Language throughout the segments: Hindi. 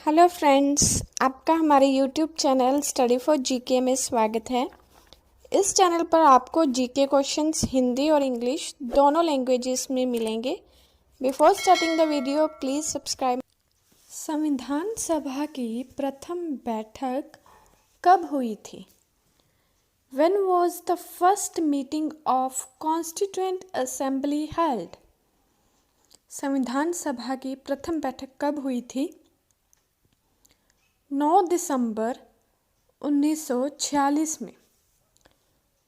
हेलो फ्रेंड्स, आपका हमारे YouTube channel study for GK में स्वागत है। इस चैनल पर आपको जीके क्वेश्चंस हिंदी और इंग्लिश दोनों लैंग्वेजेस में मिलेंगे। Before starting the video please subscribe. संविधान सभा की प्रथम बैठक कब हुई थी? When was the first meeting of Constituent Assembly held? संविधान सभा की प्रथम बैठक कब हुई थी? 9 दिसंबर 1946 में।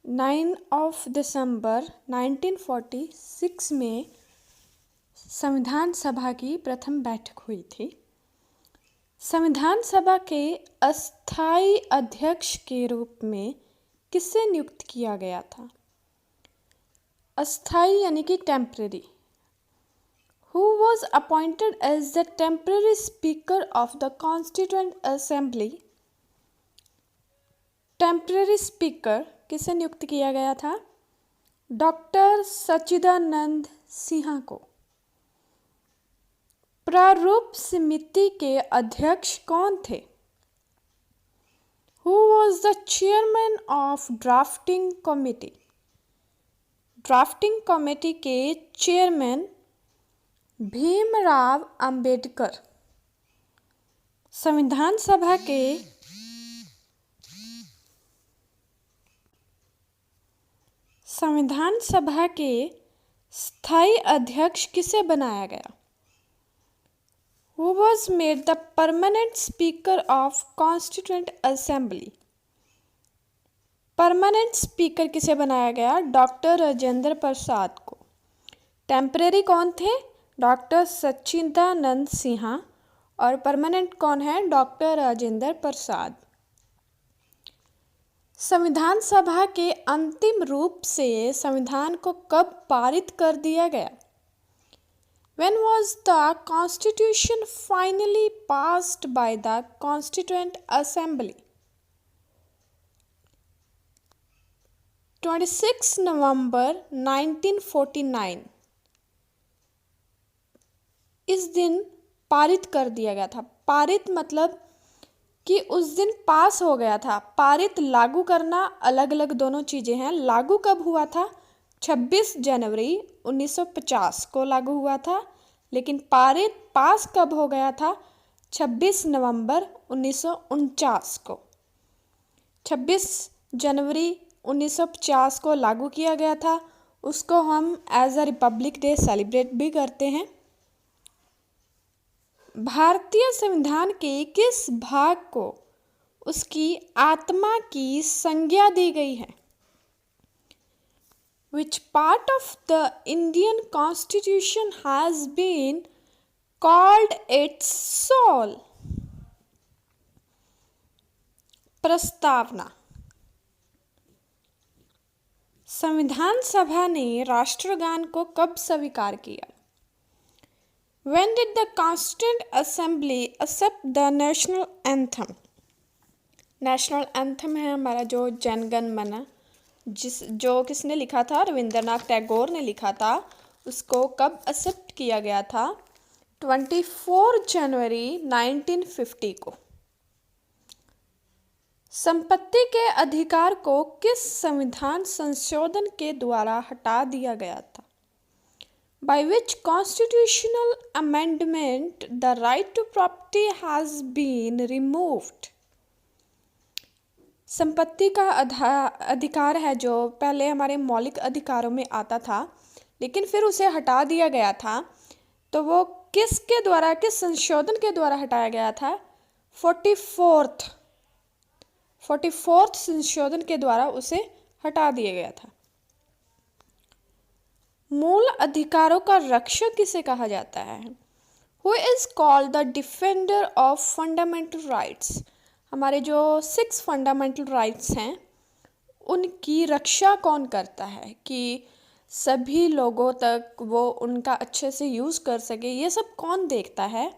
9 दिसंबर 1946 में संविधान सभा की प्रथम बैठक हुई थी। संविधान सभा के अस्थायी अध्यक्ष के रूप में किसे नियुक्त किया गया था? अस्थायी यानी कि temporary. Who was appointed as the temporary Speaker of the Constituent Assembly? Temporary speaker किसे नियुक्त किया गया था? डॉक्टर सच्चिदानंद सिन्हा को। प्रारूप समिति के अध्यक्ष कौन थे? Who was the chairman of drafting committee? Drafting committee के चेयरमैन भीमराव अंबेडकर। संविधान सभा के स्थायी अध्यक्ष किसे बनाया गया? Who was made the permanent speaker of Constituent Assembly? Permanent speaker किसे बनाया गया? डॉक्टर राजेंद्र प्रसाद को। टेम्परेरी कौन थे? डॉक्टर सच्चिदानंद सिन्हा। और परमानेंट कौन है? डॉक्टर राजेंद्र प्रसाद। संविधान सभा के अंतिम रूप से संविधान को कब पारित कर दिया गया? When was the Constitution finally passed by the Constituent Assembly? 26 नवंबर 1949 इस दिन पारित कर दिया गया था। पारित मतलब कि उस दिन पास हो गया था। पारित लागू करना अलग अलग दोनों चीज़ें हैं। लागू कब हुआ था? 26 जनवरी 1950 को लागू हुआ था। लेकिन पास कब हो गया था? 26 नवंबर 1949 को। 26 जनवरी 1950 को लागू किया गया था। उसको हम as a republic day celebrate भी करते हैं। भारतीय संविधान के किस भाग को उसकी आत्मा की संज्ञा दी गई है? Which part of the Indian Constitution has been called its soul? प्रस्तावना। संविधान सभा ने राष्ट्रगान को कब स्वीकार किया? When did the Constituent Assembly accept the national anthem? National anthem है हमारा जो जन गण मन, जो किसने लिखा था? रविंद्रनाथ टैगोर ने लिखा था। उसको कब एक्सेप्ट किया गया था? 24 जनवरी 1950 को। संपत्ति के अधिकार को किस संविधान संशोधन के द्वारा हटा दिया गया था? By which constitutional amendment the right to property has been removed? संपत्ति का अधिकार है जो पहले हमारे मौलिक अधिकारों में आता था, लेकिन फिर उसे हटा दिया गया था। तो वो किसके द्वारा, किस संशोधन के द्वारा हटाया गया था? 44th संशोधन के द्वारा उसे हटा दिया गया था। मूल अधिकारों का रक्षक किसे कहा जाता है? Who is called the defender of fundamental rights? हमारे जो 6 फंडामेंटल राइट्स हैं उनकी रक्षा कौन करता है कि सभी लोगों तक वो उनका अच्छे से यूज़ कर सके? ये सब कौन देखता है?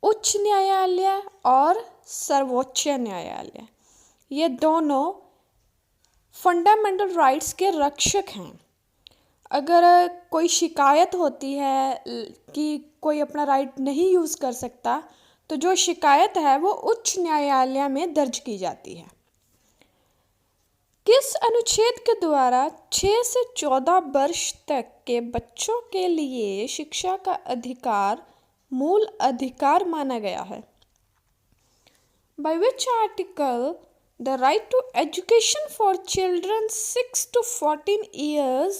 उच्च न्यायालय और सर्वोच्च न्यायालय। ये दोनों फंडामेंटल राइट्स के रक्षक हैं। अगर कोई शिकायत होती है कि कोई अपना राइट नहीं यूज़ कर सकता, तो जो शिकायत है वो उच्च न्यायालय में दर्ज की जाती है। किस अनुच्छेद के द्वारा 6 से 14 वर्ष तक के बच्चों के लिए शिक्षा का अधिकार मूल अधिकार माना गया है? By which article the right to education for children 6 to 14 years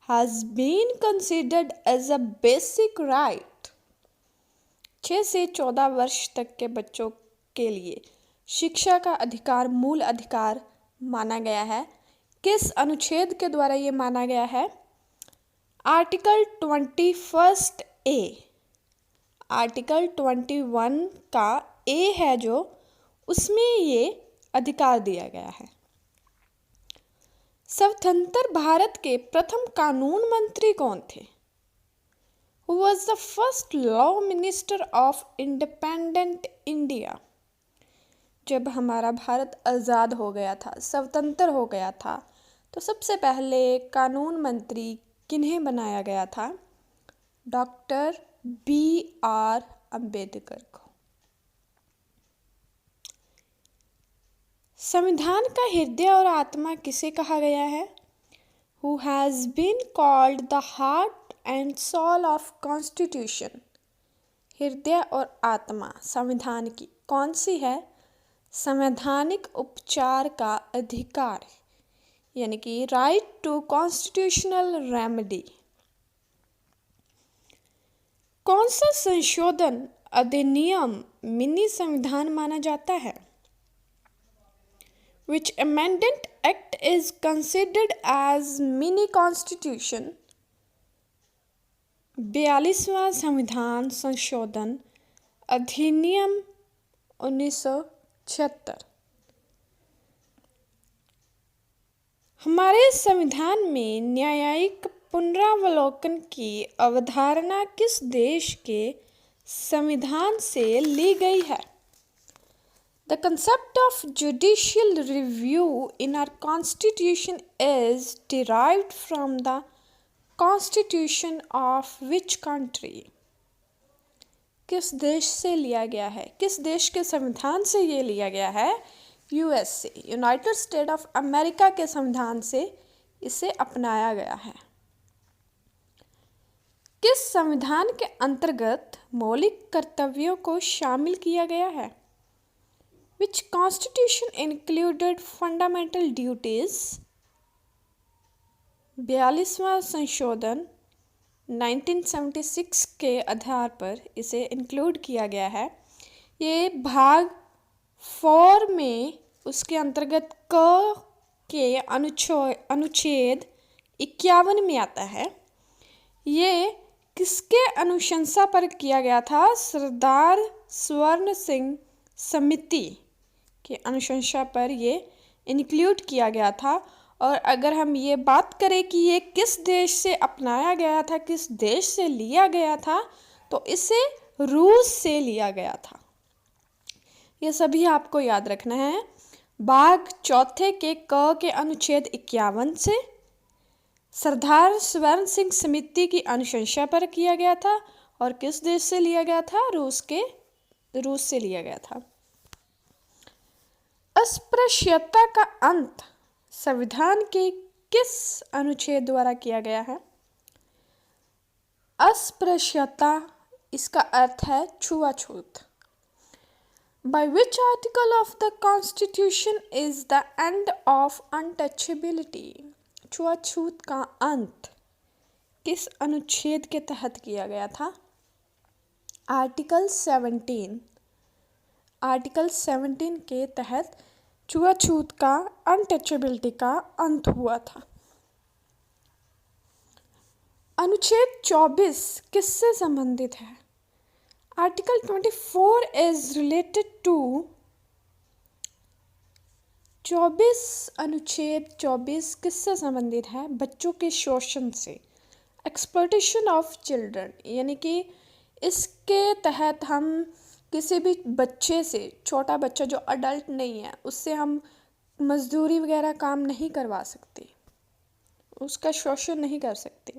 has been considered as a basic right? 6 से 14 वर्ष तक के बच्चों के लिए शिक्षा का अधिकार मूल अधिकार माना गया है। किस अनुच्छेद के द्वारा ये माना गया है? Article 21A। आर्टिकल 21 का ए है जो, उसमें ये अधिकार दिया गया है। स्वतंत्र भारत के प्रथम कानून मंत्री कौन थे? Who was the first law minister of independent India? जब हमारा भारत आज़ाद हो गया था, स्वतंत्र हो गया था, तो सबसे पहले कानून मंत्री किन्हें बनाया गया था? Doctor B.R. अम्बेडकर को। संविधान का हृदय और आत्मा किसे कहा गया है? Who has been called the heart and soul of Constitution? हृदय और आत्मा संविधान की कौन सी है? संवैधानिक उपचार का अधिकार, यानी कि राइट टू कॉन्स्टिट्यूशनल रेमेडी। कौन सा संशोधन अधिनियम मिनी संविधान माना जाता है? Which amendment act is considered as mini constitution? 42वां संविधान संशोधन अधिनियम 1976। हमारे संविधान में न्यायिक पुनरावलोकन की अवधारणा किस देश के संविधान से ली गई है? The concept of judicial review in our constitution is derived from the constitution of which country? किस देश से लिया गया है? किस देश के संविधान से ये लिया गया है? USA, United state of America के संविधान से इसे अपनाया गया है। किस संविधान के अंतर्गत मौलिक कर्तव्यों को शामिल किया गया है? Which constitution included fundamental duties? 42वां संशोधन 1976 के आधार पर इसे इंक्लूड किया गया है। ये भाग 4 में उसके अंतर्गत क के अनुच्छेद 51 में आता है। ये किसके अनुशंसा पर किया गया था? सरदार स्वर्ण सिंह समिति के अनुशंसा पर ये इंक्लूड किया गया था। और अगर हम ये बात करें कि ये किस देश से अपनाया गया था, किस देश से लिया गया था, तो इसे रूस से लिया गया था। ये सभी आपको याद रखना है। भाग 4 के क के अनुच्छेद 51 से सरदार स्वर्ण सिंह समिति की अनुशंसा पर किया गया था और किस देश से लिया गया था? रूस से लिया गया था। अस्पृश्यता का अंत संविधान के किस अनुच्छेद द्वारा किया गया है? अस्पृश्यता, इसका अर्थ है छुआछूत। By which article of the Constitution is the end of untouchability? छुआछूत का अंत किस अनुच्छेद के तहत किया गया था? आर्टिकल 17। आर्टिकल 17 के तहत छुआछूत का, अनटचेबिलिटी का अंत हुआ था। अनुच्छेद 24 किससे संबंधित है? Article 24 is related to 24। अनुच्छेद 24 किससे संबंधित है? बच्चों के शोषण से, एक्सप्लॉयटेशन ऑफ चिल्ड्रन, यानी कि इसके तहत हम किसी भी बच्चे से, छोटा बच्चा जो अडल्ट नहीं है, उससे हम मजदूरी वगैरह काम नहीं करवा सकते, उसका शोषण नहीं कर सकते।